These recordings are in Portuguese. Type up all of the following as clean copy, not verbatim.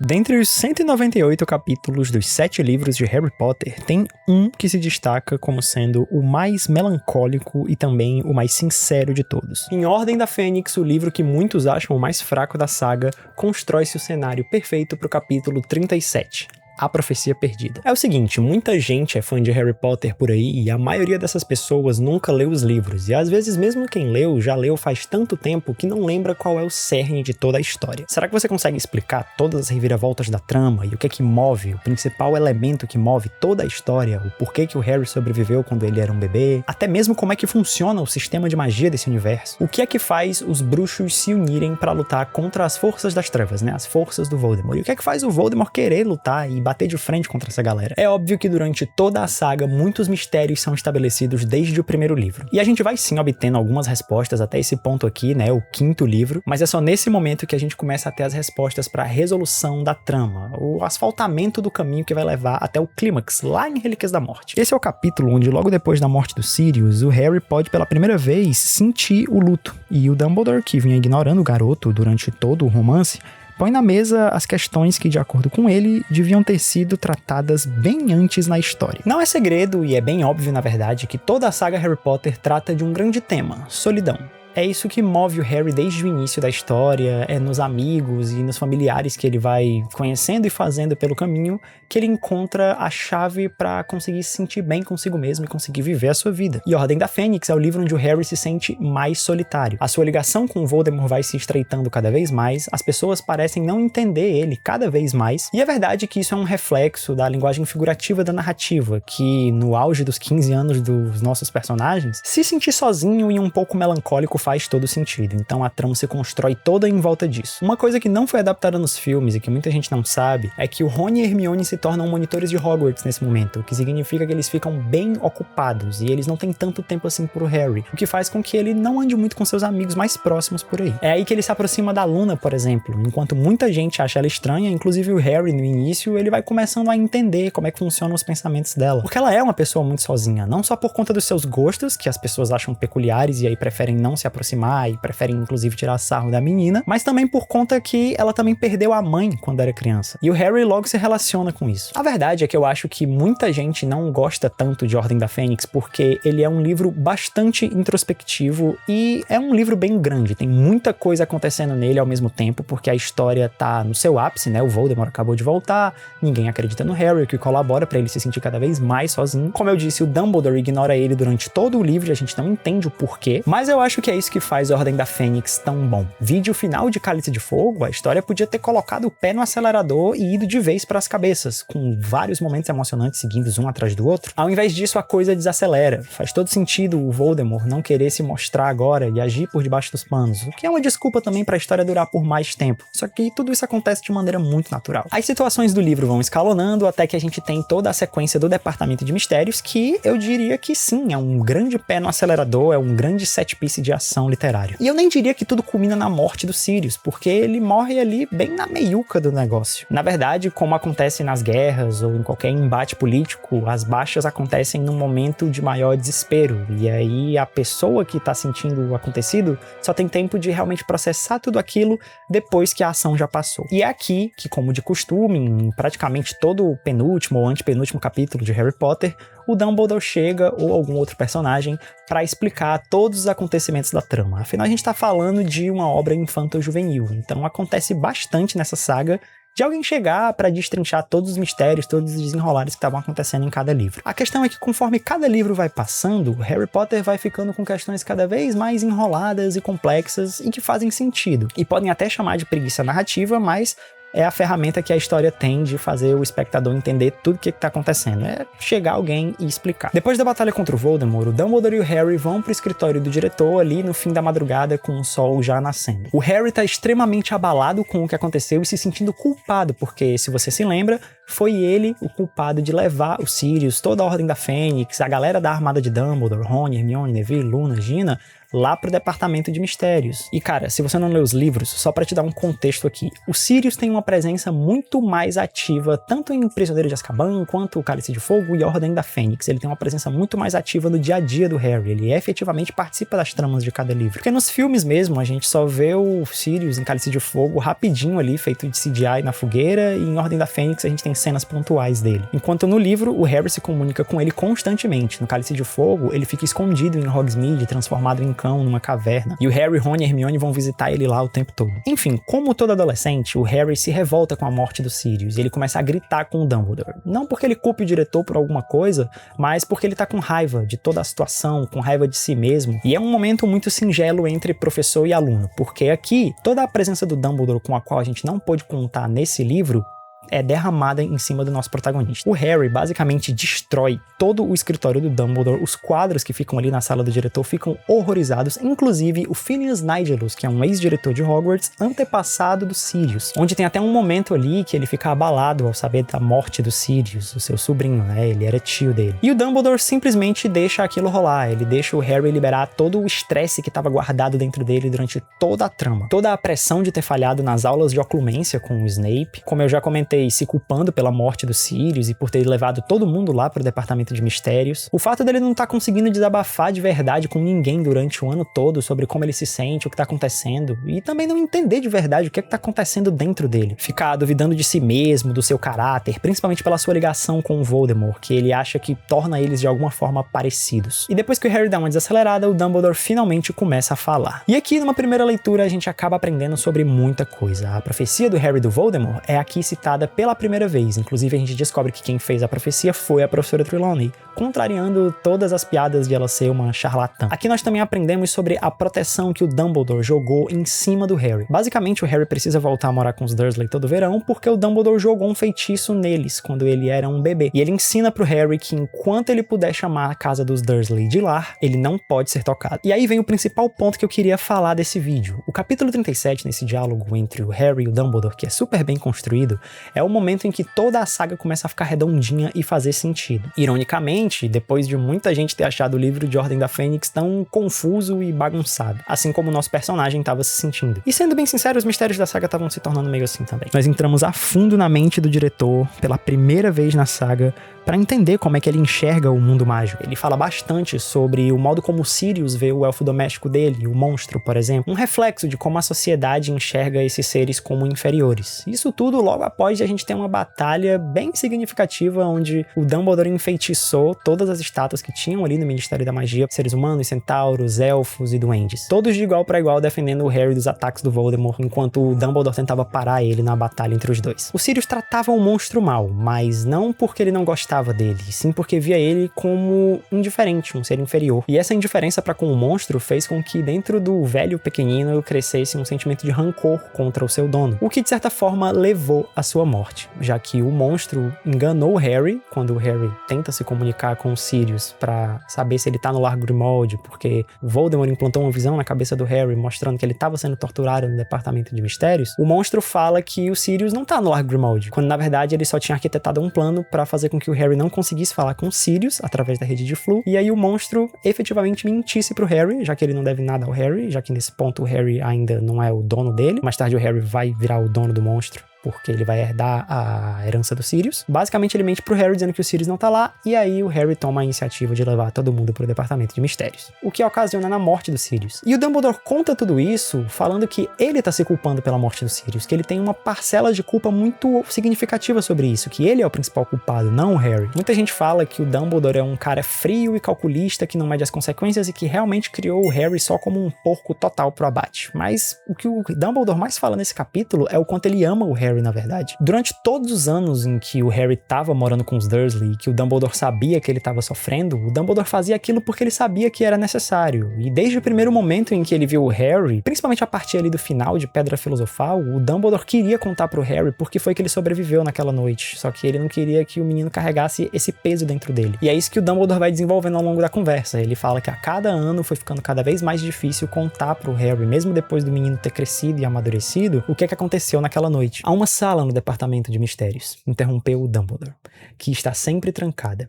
Dentre os 198 capítulos dos 7 livros de Harry Potter, tem um que se destaca como sendo o mais melancólico e também o mais sincero de todos. Em Ordem da Fênix, o livro que muitos acham o mais fraco da saga, constrói-se o cenário perfeito para o capítulo 37. A Profecia Perdida. É o seguinte, muita gente é fã de Harry Potter por aí e a maioria dessas pessoas nunca leu os livros, e às vezes mesmo quem leu, já leu faz tanto tempo que não lembra qual é o cerne de toda a história. Será que você consegue explicar todas as reviravoltas da trama e o que é que move, o principal elemento que move toda a história, o porquê que o Harry sobreviveu quando ele era um bebê, até mesmo como é que funciona o sistema de magia desse universo? O que é que faz os bruxos se unirem para lutar contra as forças das trevas, né? As forças do Voldemort. E o que é que faz o Voldemort querer lutar e bater de frente contra essa galera? É óbvio que durante toda a saga, muitos mistérios são estabelecidos desde o primeiro livro. E a gente vai sim obtendo algumas respostas até esse ponto aqui, né, o 5º livro, mas é só nesse momento que a gente começa a ter as respostas para a resolução da trama, o asfaltamento do caminho que vai levar até o clímax, lá em Relíquias da Morte. Esse é o capítulo onde, logo depois da morte do Sirius, o Harry pode pela primeira vez sentir o luto, e o Dumbledore, que vinha ignorando o garoto durante todo o romance, põe na mesa as questões que, de acordo com ele, deviam ter sido tratadas bem antes na história. Não é segredo, e é bem óbvio na verdade, que toda a saga Harry Potter trata de um grande tema, solidão. É isso que move o Harry desde o início da história, é nos amigos e nos familiares que ele vai conhecendo e fazendo pelo caminho que ele encontra a chave para conseguir se sentir bem consigo mesmo e conseguir viver a sua vida. E Ordem da Fênix é o livro onde o Harry se sente mais solitário. A sua ligação com o Voldemort vai se estreitando cada vez mais, as pessoas parecem não entender ele cada vez mais, e é verdade que isso é um reflexo da linguagem figurativa da narrativa, que no auge dos 15 anos dos nossos personagens, se sentir sozinho e um pouco melancólico faz todo sentido, então a trama se constrói toda em volta disso. Uma coisa que não foi adaptada nos filmes e que muita gente não sabe é que o Rony e Hermione se tornam monitores de Hogwarts nesse momento, o que significa que eles ficam bem ocupados e eles não têm tanto tempo assim pro Harry, o que faz com que ele não ande muito com seus amigos mais próximos por aí. É aí que ele se aproxima da Luna, por exemplo, enquanto muita gente acha ela estranha, inclusive o Harry no início, ele vai começando a entender como é que funcionam os pensamentos dela, porque ela é uma pessoa muito sozinha, não só por conta dos seus gostos, que as pessoas acham peculiares e aí preferem não se aproximar e preferem inclusive tirar sarro da menina, mas também por conta que ela também perdeu a mãe quando era criança. E o Harry logo se relaciona com isso. A verdade é que eu acho que muita gente não gosta tanto de Ordem da Fênix porque ele é um livro bastante introspectivo e é um livro bem grande, tem muita coisa acontecendo nele ao mesmo tempo, porque a história tá no seu ápice, né? O Voldemort acabou de voltar, ninguém acredita no Harry, o que colabora pra ele se sentir cada vez mais sozinho. Como eu disse, o Dumbledore ignora ele durante todo o livro e a gente não entende o porquê, mas eu acho que é isso que faz Ordem da Fênix tão bom. Vídeo final de Cálice de Fogo, a história podia ter colocado o pé no acelerador e ido de vez para as cabeças, com vários momentos emocionantes seguidos um atrás do outro. Ao invés disso, a coisa desacelera. Faz todo sentido o Voldemort não querer se mostrar agora e agir por debaixo dos panos, o que é uma desculpa também para a história durar por mais tempo. Só que tudo isso acontece de maneira muito natural. As situações do livro vão escalonando até que a gente tem toda a sequência do Departamento de Mistérios, que eu diria que sim, é um grande pé no acelerador, é um grande set piece de ação literário. E eu nem diria que tudo culmina na morte do Sirius, porque ele morre ali bem na meiuca do negócio. Na verdade, como acontece nas guerras ou em qualquer embate político, as baixas acontecem num momento de maior desespero, e aí a pessoa que tá sentindo o acontecido só tem tempo de realmente processar tudo aquilo depois que a ação já passou. E é aqui que, como de costume, em praticamente todo o penúltimo ou antepenúltimo capítulo de Harry Potter, o Dumbledore chega, ou algum outro personagem, para explicar todos os acontecimentos da trama. Afinal, a gente tá falando de uma obra infanto-juvenil, então acontece bastante nessa saga de alguém chegar para destrinchar todos os mistérios, todos os desenrolares que estavam acontecendo em cada livro. A questão é que conforme cada livro vai passando, Harry Potter vai ficando com questões cada vez mais enroladas e complexas e que fazem sentido. E podem até chamar de preguiça narrativa, mas é a ferramenta que a história tem de fazer o espectador entender tudo o que está acontecendo. É chegar alguém e explicar. Depois da batalha contra o Voldemort, o Dumbledore e o Harry vão pro escritório do diretor ali no fim da madrugada com o sol já nascendo. O Harry tá extremamente abalado com o que aconteceu e se sentindo culpado, porque, se você se lembra, foi ele o culpado de levar o Sirius, toda a Ordem da Fênix, a galera da Armada de Dumbledore, Rony, Hermione, Neville, Luna, Gina, lá pro Departamento de Mistérios. E cara, se você não leu os livros, só pra te dar um contexto aqui, o Sirius tem uma presença muito mais ativa, tanto em Prisioneiro de Azkaban, quanto o Cálice de Fogo e Ordem da Fênix. Ele tem uma presença muito mais ativa no dia a dia do Harry, ele efetivamente participa das tramas de cada livro. Porque nos filmes mesmo, a gente só vê o Sirius em Cálice de Fogo rapidinho ali, feito de CGI na fogueira, e em Ordem da Fênix a gente tem cenas pontuais dele. Enquanto no livro, o Harry se comunica com ele constantemente. No Cálice de Fogo, ele fica escondido em Hogsmeade, transformado em cão numa caverna. E o Harry, Ron e Hermione vão visitar ele lá o tempo todo. Enfim, como todo adolescente, o Harry se revolta com a morte do Sirius e ele começa a gritar com o Dumbledore. Não porque ele culpe o diretor por alguma coisa, mas porque ele tá com raiva de toda a situação, com raiva de si mesmo. E é um momento muito singelo entre professor e aluno, porque aqui, toda a presença do Dumbledore com a qual a gente não pôde contar nesse livro é derramada em cima do nosso protagonista. O Harry basicamente destrói todo o escritório do Dumbledore, os quadros que ficam ali na sala do diretor ficam horrorizados, inclusive o Phineas Nigellus, que é um ex-diretor de Hogwarts, antepassado do Sirius, onde tem até um momento ali que ele fica abalado ao saber da morte do Sirius, o seu sobrinho, né? Ele era tio dele. E o Dumbledore simplesmente deixa aquilo rolar, ele deixa o Harry liberar todo o estresse que estava guardado dentro dele durante toda a trama. Toda a pressão de ter falhado nas aulas de oclumência com o Snape, como eu já comentei, se culpando pela morte do Sirius e por ter levado todo mundo lá pro Departamento de Mistérios. O fato dele não estar conseguindo desabafar de verdade com ninguém durante o ano todo sobre como ele se sente, o que tá acontecendo, e também não entender de verdade o que tá acontecendo dentro dele. Ficar duvidando de si mesmo, do seu caráter, principalmente pela sua ligação com o Voldemort, que ele acha que torna eles de alguma forma parecidos. E depois que o Harry dá uma desacelerada, o Dumbledore finalmente começa a falar. E aqui, numa primeira leitura, a gente acaba aprendendo sobre muita coisa. A profecia do Harry do Voldemort é aqui citada pela primeira vez. Inclusive, a gente descobre que quem fez a profecia foi a professora Trelawney, contrariando todas as piadas de ela ser uma charlatã. Aqui nós também aprendemos sobre a proteção que o Dumbledore jogou em cima do Harry. Basicamente, o Harry precisa voltar a morar com os Dursley todo verão porque o Dumbledore jogou um feitiço neles quando ele era um bebê. E ele ensina pro Harry que enquanto ele puder chamar a casa dos Dursley de lar, ele não pode ser tocado. E aí vem o principal ponto que eu queria falar desse vídeo. O capítulo 37, nesse diálogo entre o Harry e o Dumbledore, que é super bem construído, é o momento em que toda a saga começa a ficar redondinha e fazer sentido. Ironicamente, depois de muita gente ter achado o livro de Ordem da Fênix tão confuso e bagunçado, assim como o nosso personagem estava se sentindo. E sendo bem sincero, os mistérios da saga estavam se tornando meio assim também. Nós entramos a fundo na mente do diretor, pela primeira vez na saga, para entender como é que ele enxerga o mundo mágico. Ele fala bastante sobre o modo como o Sirius vê o elfo doméstico dele, o monstro, por exemplo, um reflexo de como a sociedade enxerga esses seres como inferiores. Isso tudo logo após a gente ter uma batalha bem significativa onde o Dumbledore enfeitiçou todas as estátuas que tinham ali no Ministério da Magia, seres humanos, centauros, elfos e duendes. Todos de igual para igual defendendo o Harry dos ataques do Voldemort, enquanto o Dumbledore tentava parar ele na batalha entre os dois. O Sirius tratava o monstro mal, mas não porque ele não gostava dele, sim porque via ele como indiferente, um ser inferior. E essa indiferença para com o monstro fez com que dentro do velho pequenino crescesse um sentimento de rancor contra o seu dono, o que de certa forma levou à sua morte, já que o monstro enganou o Harry quando o Harry tenta se comunicar com o Sirius para saber se ele tá no Lar Grimmauld, porque Voldemort implantou uma visão na cabeça do Harry mostrando que ele estava sendo torturado no Departamento de Mistérios. O monstro fala que o Sirius não tá no Lar Grimmauld, quando na verdade ele só tinha arquitetado um plano para fazer com que o Harry não conseguisse falar com Sirius através da rede de Floo, e aí o monstro efetivamente mentisse pro Harry, já que ele não deve nada ao Harry, já que nesse ponto o Harry ainda não é o dono dele. Mais tarde o Harry vai virar o dono do monstro, porque ele vai herdar a herança do Sirius. Basicamente ele mente pro Harry dizendo que o Sirius não tá lá, e aí o Harry toma a iniciativa de levar todo mundo pro Departamento de Mistérios, o que ocasiona na morte do Sirius. E o Dumbledore conta tudo isso falando que ele tá se culpando pela morte do Sirius, que ele tem uma parcela de culpa muito significativa sobre isso, que ele é o principal culpado, não o Harry. Muita gente fala que o Dumbledore é um cara frio e calculista, que não mede as consequências e que realmente criou o Harry só como um porco total pro abate. Mas o que o Dumbledore mais fala nesse capítulo é o quanto ele ama o Harry, na verdade. Durante todos os anos em que o Harry tava morando com os Dursley e que o Dumbledore sabia que ele tava sofrendo, o Dumbledore fazia aquilo porque ele sabia que era necessário. E desde o primeiro momento em que ele viu o Harry, principalmente a partir ali do final de Pedra Filosofal, o Dumbledore queria contar pro Harry porque foi que ele sobreviveu naquela noite. Só que ele não queria que o menino carregasse esse peso dentro dele. E é isso que o Dumbledore vai desenvolvendo ao longo da conversa. Ele fala que a cada ano foi ficando cada vez mais difícil contar pro Harry, mesmo depois do menino ter crescido e amadurecido, o que é que aconteceu naquela noite. Há uma sala no Departamento de Mistérios, interrompeu o Dumbledore, que está sempre trancada.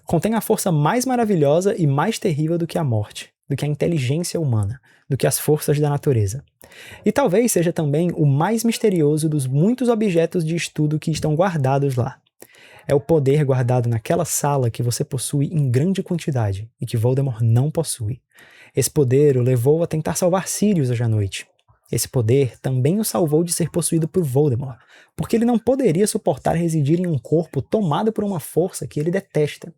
Contém a força mais maravilhosa e mais terrível do que a morte. do que a inteligência humana, do que as forças da natureza. E talvez seja também o mais misterioso dos muitos objetos de estudo que estão guardados lá. É o poder guardado naquela sala que você possui em grande quantidade e que Voldemort não possui. Esse poder o levou a tentar salvar Sirius hoje à noite. Esse poder também o salvou de ser possuído por Voldemort, porque ele não poderia suportar residir em um corpo tomado por uma força que ele detesta.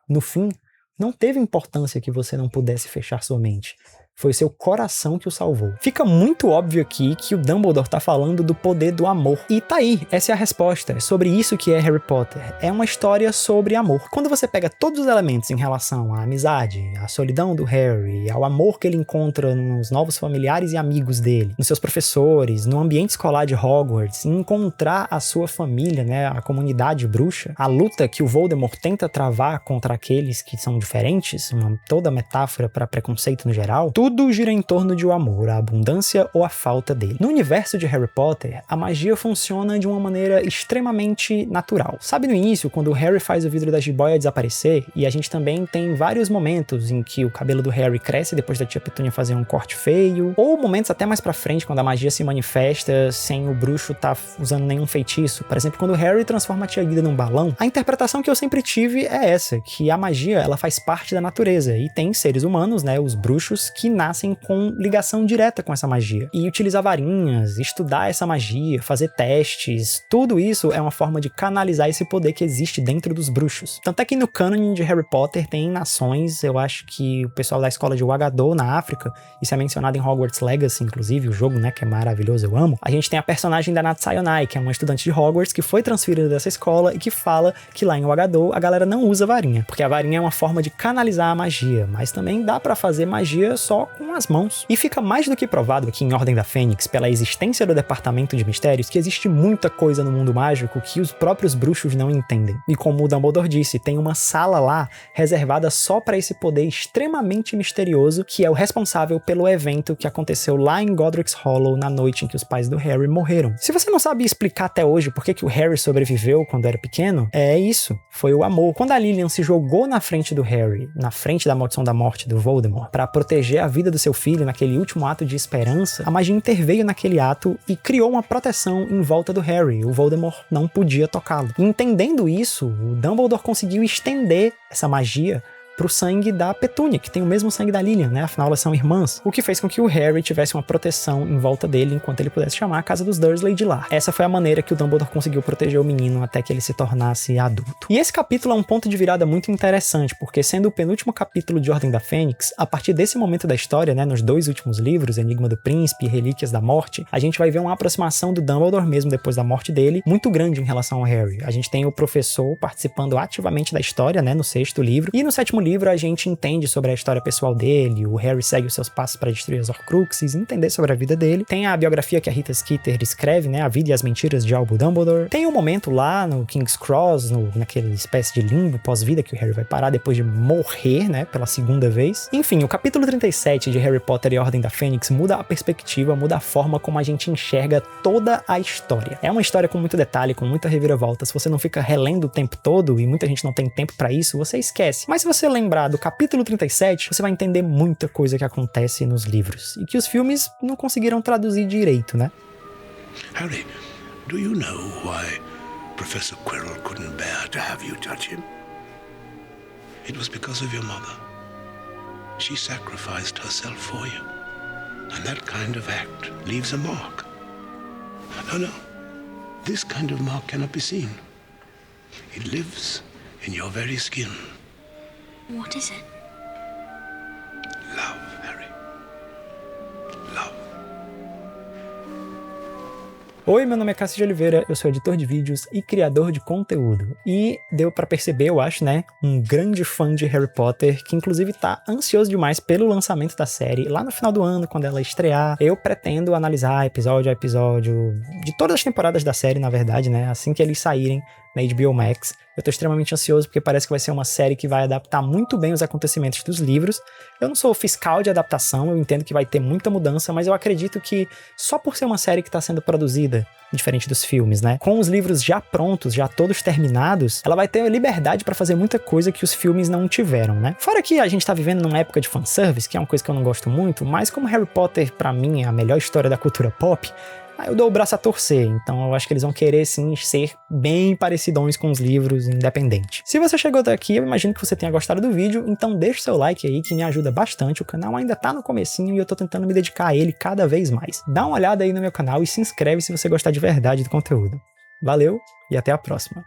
No fim, não teve importância que você não pudesse fechar sua mente. Foi seu coração que o salvou. Fica muito óbvio aqui que o Dumbledore tá falando do poder do amor. E tá aí, essa é a resposta. É sobre isso que é Harry Potter. É uma história sobre amor. Quando você pega todos os elementos em relação à amizade, à solidão do Harry, ao amor que ele encontra nos novos familiares e amigos dele, nos seus professores, no ambiente escolar de Hogwarts, em encontrar a sua família, né, a comunidade bruxa, a luta que o Voldemort tenta travar contra aqueles que são diferentes, toda metáfora para preconceito no geral, tudo gira em torno de o amor, a abundância ou a falta dele. No universo de Harry Potter, a magia funciona de uma maneira extremamente natural. Sabe no início, quando o Harry faz o vidro da jiboia desaparecer, e a gente também tem vários momentos em que o cabelo do Harry cresce depois da tia Petúnia fazer um corte feio, ou momentos até mais pra frente, quando a magia se manifesta sem o bruxo tá usando nenhum feitiço. Por exemplo, quando o Harry transforma a tia Guida num balão, a interpretação que eu sempre tive é essa, que a magia, ela faz parte da natureza, e tem seres humanos, né, os bruxos, que nascem com ligação direta com essa magia. E utilizar varinhas, estudar essa magia, fazer testes, tudo isso é uma forma de canalizar esse poder que existe dentro dos bruxos. Tanto é que no cânone de Harry Potter tem nações, eu acho que o pessoal da escola de Ouagadougou, na África, isso é mencionado em Hogwarts Legacy, inclusive, o jogo, né, que é maravilhoso, eu amo. A gente tem a personagem da Nat Sayonai, que é uma estudante de Hogwarts que foi transferida dessa escola e que fala que lá em Ouagadougou a galera não usa varinha, porque a varinha é uma forma de canalizar a magia, mas também dá pra fazer magia só com as mãos. E fica mais do que provado aqui em Ordem da Fênix, pela existência do Departamento de Mistérios, que existe muita coisa no mundo mágico que os próprios bruxos não entendem. E como o Dumbledore disse, tem uma sala lá reservada só para esse poder extremamente misterioso, que é o responsável pelo evento que aconteceu lá em Godric's Hollow na noite em que os pais do Harry morreram. Se você não sabe explicar até hoje por que o Harry sobreviveu quando era pequeno, é isso, foi o amor. Quando a Lilian se jogou na frente do Harry, na frente da maldição da morte do Voldemort, para proteger a vida do seu filho naquele último ato de esperança, a magia interveio naquele ato e criou uma proteção em volta do Harry. O Voldemort não podia tocá-lo. E entendendo isso, o Dumbledore conseguiu estender essa magia pro sangue da Petúnia, que tem o mesmo sangue da Lilian, né? Afinal, elas são irmãs. O que fez com que o Harry tivesse uma proteção em volta dele enquanto ele pudesse chamar a casa dos Dursley de lá. Essa foi a maneira que o Dumbledore conseguiu proteger o menino até que ele se tornasse adulto. E esse capítulo é um ponto de virada muito interessante, porque sendo o penúltimo capítulo de Ordem da Fênix, a partir desse momento da história, né, nos dois últimos livros, Enigma do Príncipe e Relíquias da Morte, a gente vai ver uma aproximação do Dumbledore, mesmo depois da morte dele, muito grande em relação ao Harry. A gente tem o professor participando ativamente da história, né, no sexto livro, e no sétimo livro a gente entende sobre a história pessoal dele, o Harry segue os seus passos para destruir as Horcruxes, entender sobre a vida dele. Tem a biografia que a Rita Skeeter escreve, né, A Vida e as Mentiras de Albus Dumbledore. Tem um momento lá no King's Cross, naquela espécie de limbo pós-vida que o Harry vai parar depois de morrer, né, pela segunda vez. Enfim, o capítulo 37 de Harry Potter e a Ordem da Fênix muda a perspectiva, muda a forma como a gente enxerga toda a história. É uma história com muito detalhe, com muita reviravolta. Se você não fica relendo o tempo todo, e muita gente não tem tempo pra isso, você esquece. Mas se você lembrar do capítulo 37, você vai entender muita coisa que acontece nos livros, e que os filmes não conseguiram traduzir direito, né? Harry, do you know why Professor Quirrell couldn't bear to have you touch him? It was because of your mother. She sacrificed herself for you. And that kind of act leaves a mark. No. This kind of mark cannot be seen. It lives in your very skin. What is it? Love, Harry. Love. Oi, meu nome é Cássio de Oliveira, eu sou editor de vídeos e criador de conteúdo. E deu pra perceber, eu acho, né, um grande fã de Harry Potter, que inclusive tá ansioso demais pelo lançamento da série. Lá no final do ano, quando ela estrear, eu pretendo analisar episódio a episódio de todas as temporadas da série, na verdade, né, assim que eles saírem na HBO Max. Eu tô extremamente ansioso porque parece que vai ser uma série que vai adaptar muito bem os acontecimentos dos livros. Eu não sou fiscal de adaptação, eu entendo que vai ter muita mudança, mas eu acredito que só por ser uma série que tá sendo produzida, diferente dos filmes, né? Com os livros já prontos, já todos terminados, ela vai ter liberdade pra fazer muita coisa que os filmes não tiveram, né? Fora que a gente tá vivendo numa época de fanservice, que é uma coisa que eu não gosto muito, mas como Harry Potter, pra mim, é a melhor história da cultura pop, aí eu dou o braço a torcer, então eu acho que eles vão querer sim ser bem parecidões com os livros, independente. Se você chegou até aqui, eu imagino que você tenha gostado do vídeo, então deixa o seu like aí que me ajuda bastante, o canal ainda tá no comecinho e eu tô tentando me dedicar a ele cada vez mais. Dá uma olhada aí no meu canal e se inscreve se você gostar de verdade do conteúdo. Valeu e até a próxima!